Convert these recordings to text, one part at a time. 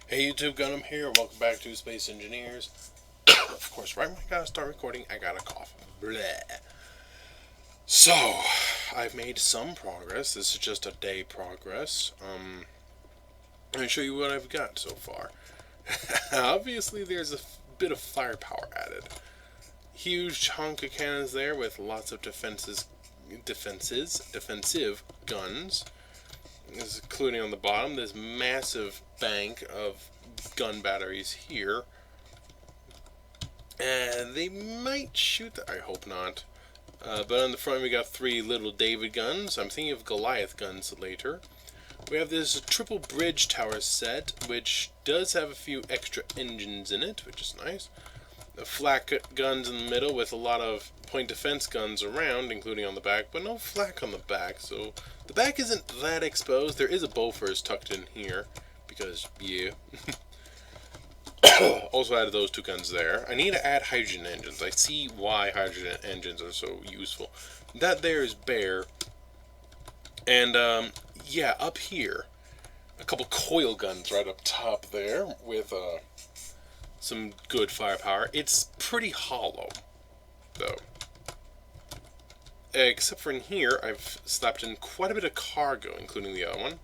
Hey YouTube, Gunham here. Welcome back to Space Engineers. Of course, right when I gotta start recording, I got a cough. Bleh. So, I've made some progress. This is just a day progress. Let me show you what I've got so far. Obviously, there's a bit of firepower added. Huge chunk of cannons there with lots of defensive guns, including on the bottom this massive bank of gun batteries here. And they might shoot, I hope not. But on the front we got three little David guns. I'm thinking of Goliath guns later. We have this triple bridge tower set, which does have a few extra engines in it, which is nice. The flak guns in the middle with a lot of point defense guns around, including on the back, but no flak on the back, so the back isn't that exposed. There is a Bofors tucked in here, because, yeah. Also added those two guns there. I need to add hydrogen engines. I see why hydrogen engines are so useful. That there is bare. And, yeah, up here, a couple coil guns right up top there with, some good firepower. It's pretty hollow, though. Except for in here, I've slapped in quite a bit of cargo, including the other one.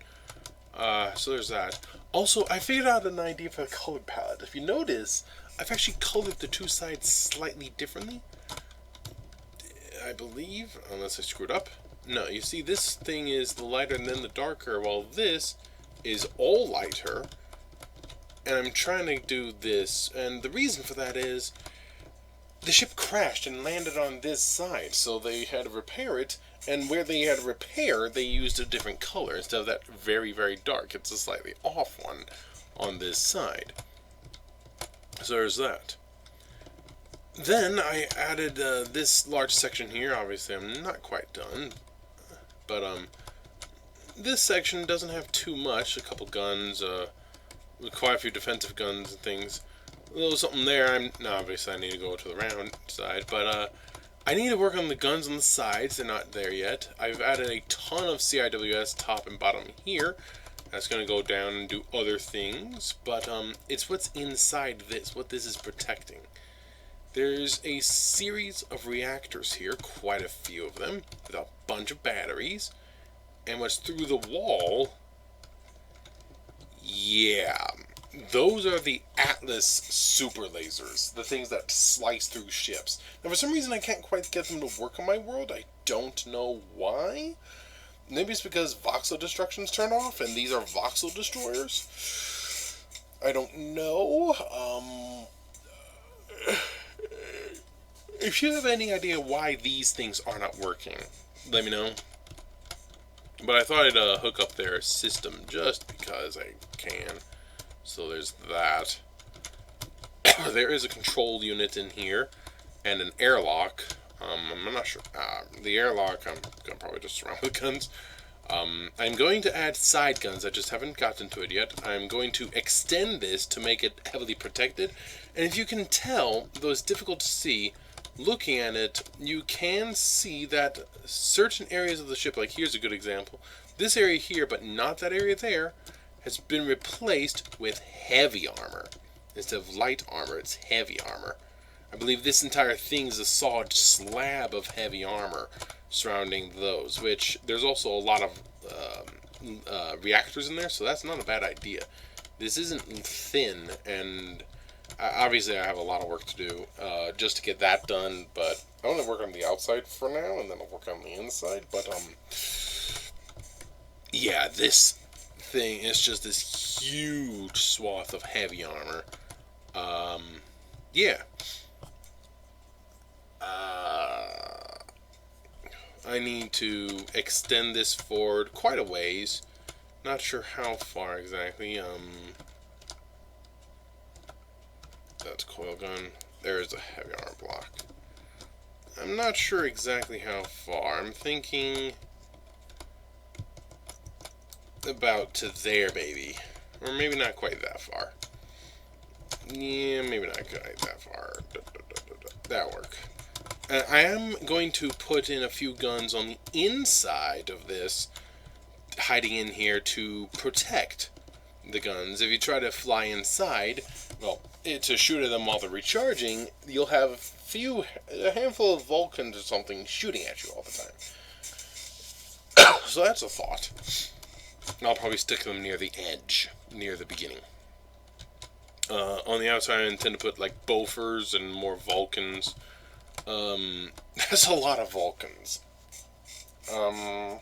So there's that. Also, I figured out an idea for the color palette. If you notice, I've actually colored the two sides slightly differently. I believe, unless I screwed up. No, you see, this thing is the lighter and then the darker, while this is all lighter. And I'm trying to do this, and the reason for that is the ship crashed and landed on this side, so they had to repair it, and where they had to repair, they used a different color instead of that very, very dark. It's a slightly off one on this side. So there's that. Then I added this large section here. Obviously, I'm not quite done, but this section doesn't have too much. A couple guns, with quite a few defensive guns and things. A little something there. Obviously I need to go to the round side, but I need to work on the guns on the sides. They're not there yet. I've added a ton of CIWS top and bottom here. That's going to go down and do other things, but it's what's inside this, what this is protecting. There's a series of reactors here, quite a few of them, with a bunch of batteries, and what's through the wall. Yeah, those are the Atlas super lasers, the things that slice through ships. Now, for some reason, I can't quite get them to work on my world. I don't know why. Maybe it's because voxel destruction's turned off, and these are voxel destroyers. I don't know. If you have any idea why these things are not working, let me know. But I thought I'd hook up their system just because I can. So there's that. There is a control unit in here and an airlock. I'm not sure. The airlock, I'm going to probably just surround with guns. I'm going to add side guns. I just haven't gotten to it yet. I'm going to extend this to make it heavily protected. And if you can tell, though it's difficult to see, looking at it, you can see that certain areas of the ship, like here's a good example, this area here, but not that area there, has been replaced with heavy armor. Instead of light armor, it's heavy armor. I believe this entire thing is a solid slab of heavy armor surrounding those, which there's also a lot of reactors in there, so that's not a bad idea. This isn't thin, and obviously I have a lot of work to do just to get that done, but I want to work on the outside for now, and then I'll work on the inside, but yeah, this thing is just this huge swath of heavy armor. Yeah. I need to extend this forward quite a ways. Not sure how far exactly. That's coil gun. There is a heavy armor block. I'm not sure exactly how far. I'm thinking about to there, maybe. Or maybe not quite that far. Yeah, maybe not quite that far. That'll work. I am going to put in a few guns on the inside of this, hiding in here to protect the guns. If you try to fly inside, well, to shoot at them while they're recharging, you'll have a handful of Vulcans or something shooting at you all the time. So that's a thought. I'll probably stick them near the edge, near the beginning. On the outside, I intend to put like Bofors and more Vulcans. That's a lot of Vulcans. I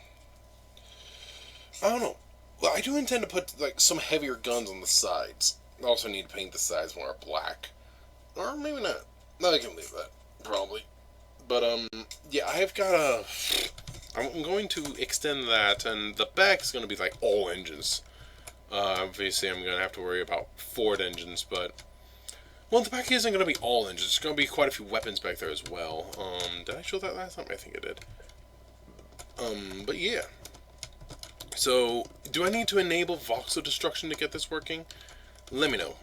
don't know. Well, I do intend to put like some heavier guns on the sides. I also need to paint the sides more black, or maybe not. No, I can leave that probably. But yeah, I've got a. I'm going to extend that, and the back is going to be like all engines. Obviously, I'm going to have to worry about Ford engines, but well, the back isn't going to be all engines. There's going to be quite a few weapons back there as well. Did I show that last time? I think I did. But yeah. So, do I need to enable voxel destruction to get this working? Let me know.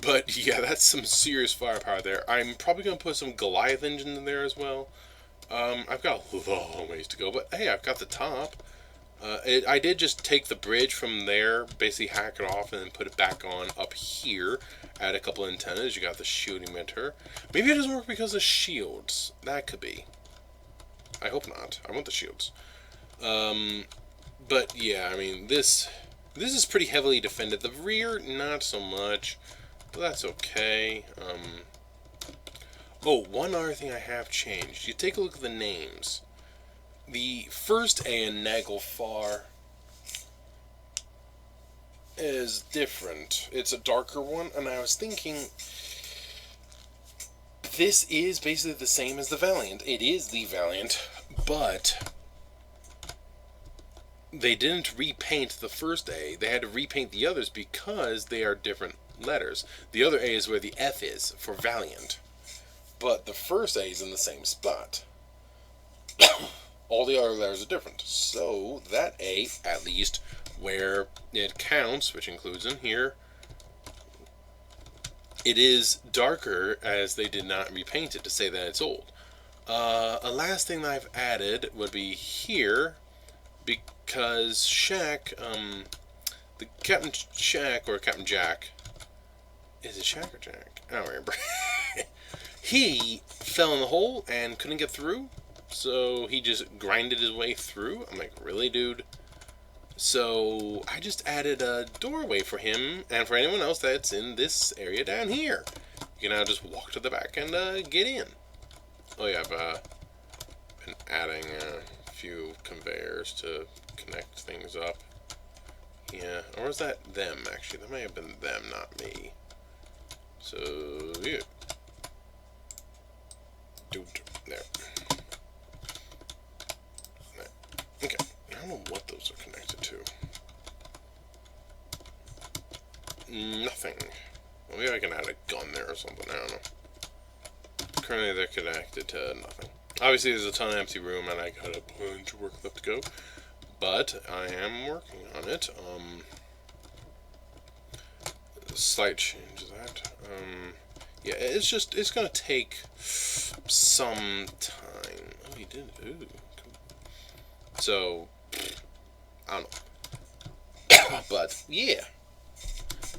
But yeah, that's some serious firepower there. I'm probably going to put some Goliath engines in there as well. I've got a long ways to go, but hey, I've got the top. I did just take the bridge from there, basically hack it off, and then put it back on up here. Add a couple antennas. You got the shield emitter. Maybe it doesn't work because of shields. That could be. I hope not. I want the shields. But yeah, I mean, this is pretty heavily defended. The rear, not so much, but that's okay. Oh, one other thing I have changed. You take a look at the names. The first A in Naglfar is different. It's a darker one, and I was thinking this is basically the same as the Valiant. It is the Valiant, but they didn't repaint the first A. They had to repaint the others because they are different letters. The other A is where the F is for Valiant, but the first A is in the same spot. All the other letters are different. So that A, at least where it counts, which includes in here, it is darker as they did not repaint it to say that it's old. A last thing that I've added would be here, because Shaq, the Captain Shaq, or Captain Jack, is it Shaq or Jack? I don't remember. He fell in the hole and couldn't get through, so he just grinded his way through. I'm like, really, dude? So I just added a doorway for him and for anyone else that's in this area down here. You can now just walk to the back and get in. Oh yeah, I've been adding a few conveyors to connect things up. Yeah, or was that them, actually? That may have been them, not me. So, yeah. Dude, there. Okay, I don't know what those are connected to. Nothing. Well, maybe I can add a gun there or something, I don't know. Currently they're connected to nothing. Obviously there's a ton of empty room and I got a bunch of work left to go. But I am working on it. Slight change of that. Yeah, it's gonna take some time. Oh, he did. Ooh. So, I don't know. But, yeah.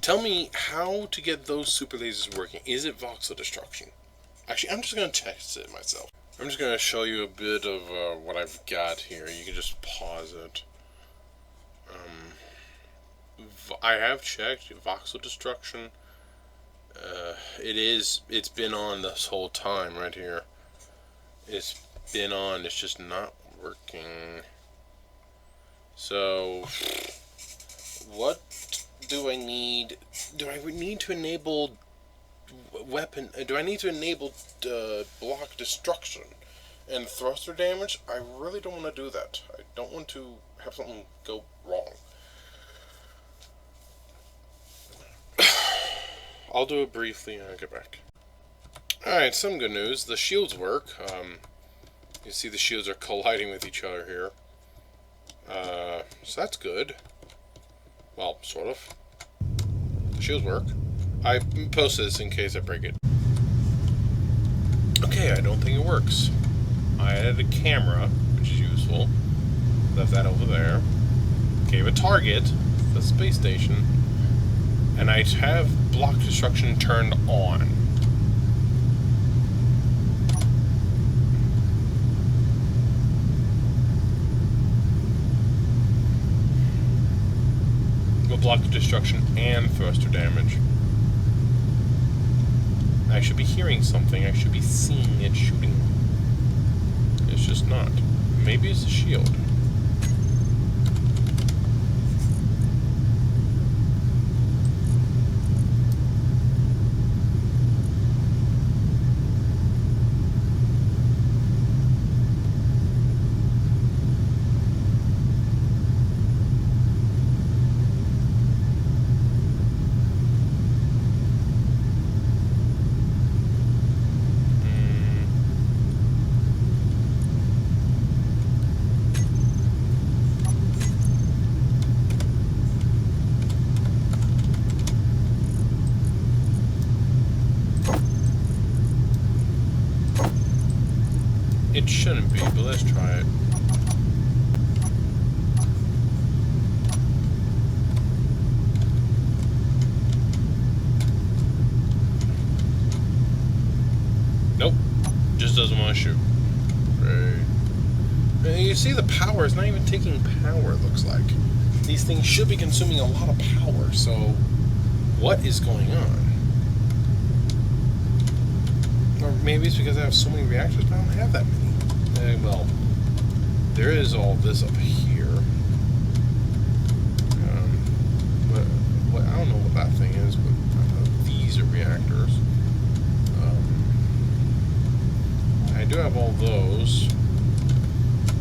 Tell me how to get those super lasers working. Is it voxel destruction? Actually, I'm just going to test it myself. I'm just going to show you a bit of what I've got here. You can just pause it. I have checked voxel destruction. It's been on this whole time right here. It's been on, it's just not working. So, what do I need? Do I need to enable weapon? Do I need to enable block destruction and thruster damage? I really don't want to do that. I don't want to have something go wrong. I'll do it briefly and I'll get back. Alright, some good news. The shields work. You see the shields are colliding with each other here. So that's good. Well, sort of. The shields work. I posted this in case I break it. Okay, I don't think it works. I added a camera, which is useful. Left that over there. gave a target, the space station, and I have block destruction turned on. Will block destruction and thruster damage. I should be hearing something. I should be seeing it shooting. It's just not. Maybe it's a shield. It shouldn't be, but let's try it. Nope. Just doesn't want to shoot. Right. You see the power is not even taking power, it looks like. These things should be consuming a lot of power, so what is going on? Or maybe it's because I have so many reactors, but I don't have that many. Well, there is all this up here. I don't know what that thing is, but these are reactors. I do have all those.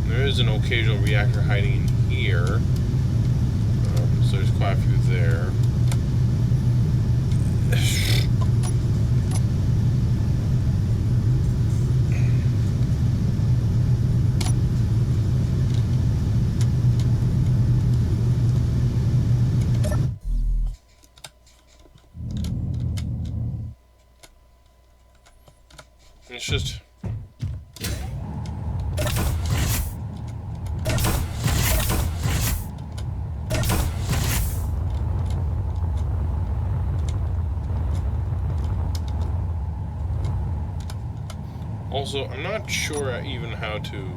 There is an occasional reactor hiding in here. So there's quite a few there. It's just... Also, I'm not sure even how to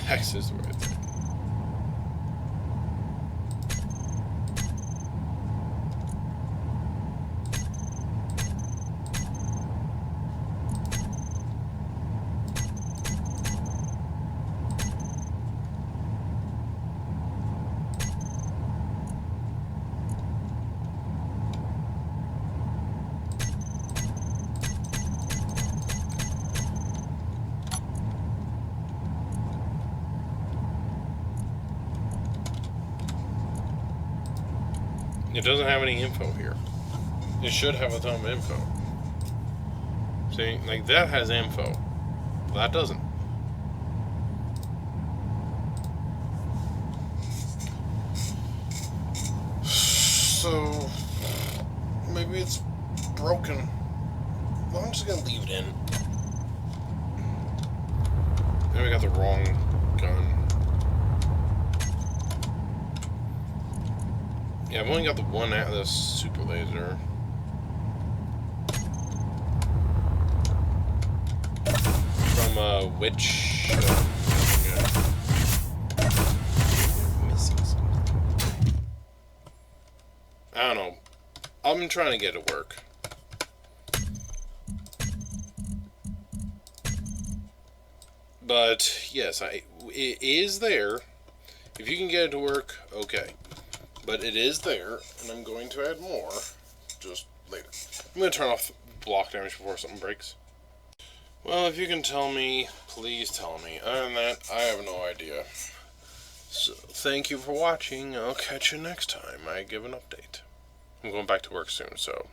access the right thing. It doesn't have any info here. It should have a ton of info. See, like that has info. That doesn't. So maybe it's broken. Well, I'm just gonna leave it in. Then we got the wrong gun. Yeah, I've only got the one out of this super laser. From which missing something. I don't know. I'm trying to get it to work. But yes, it is there. If you can get it to work, okay. But it is there, and I'm going to add more just later. I'm going to turn off block damage before something breaks. Well, if you can tell me, please tell me. Other than that, I have no idea. So, thank you for watching. I'll catch you next time I give an update. I'm going back to work soon, so...